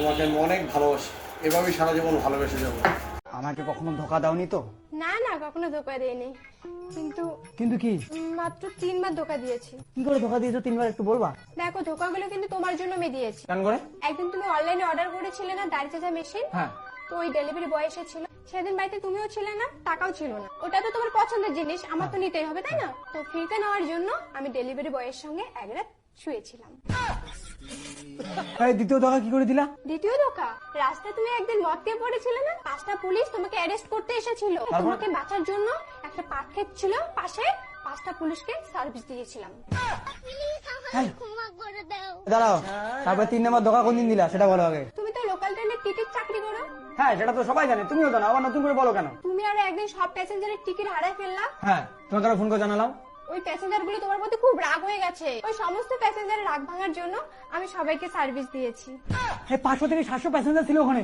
তোমাকে আমি অনেক ভালোবাসি, এভাবেই সারা জীবন ভালোবেসে যাবো। আমাকে কখনো ধোকা দাওনি তো? না না, কখনো ধোকা দিইনি। কিন্তু কিন্তু কি? মাত্র 3বার ধোকা দিয়েছি। কি করে ধোকা দিয়েছো 3বার একটু বলবা? দেখো, ধোকাগুলো কিন্তু তোমার জন্য আমি দিয়েছি। কেন করে? একদিন তুমি অনলাইনে অর্ডার করেছিলে না দাড়ি চাচা মেশিন, হ্যাঁ। তো ওই ডেলিভারি বয় এসেছিল, সেদিন বাড়িতে তুমিও ছিলে না, টাকাও ছিল না। ওটা তো তোমার পছন্দের জিনিস, আমার তো নিতেই হবে, তাই না? তো ফ্রিতে নেওয়ার জন্য আমি ডেলিভারি বয়ের সঙ্গে এক রাত শুয়েছিলাম। এই দ্বিতীয় ধোকা কি করে দিলা? দ্বিতীয় ধোকা, রাস্তায় তুমি একদিন মদ খেয়ে পড়েছিলে না, 5টা পুলিশ তোমাকে অ্যারেস্ট করতে এসেছিল। তোমাকে বাঁচার জন্য একটা পাট ক্ষেত ছিল পাশে, 5টা পুলিশকে সার্ভিস দিয়েছিলাম। দাঁড়াও, তারপরে 3 নম্বর ধোকা কোন দিন দিলা সেটা বলো আগে। তুমি তো লোকাল ট্রেনের টিকিট চাকরি করো। হ্যাঁ, সেটা তো সবাই জানে, তুমিও জানো, আবার নতুন করে বলো কেন? তুমি আরো একদিন সব প্যাসেঞ্জারের টিকিট হারাই ফেললা। হ্যাঁ, তোমাকে আরো ফোন করে জানালাম। ওই প্যাসেঞ্জার গুলো তোমার প্রতি খুব রাগ হয়ে গেছে। ওই সমস্ত প্যাসেঞ্জারের রাগ ভাঙার জন্য আমি সবাইকে সার্ভিস দিয়েছি। 500 থেকে 700 প্যাসেঞ্জার ছিল ওখানে।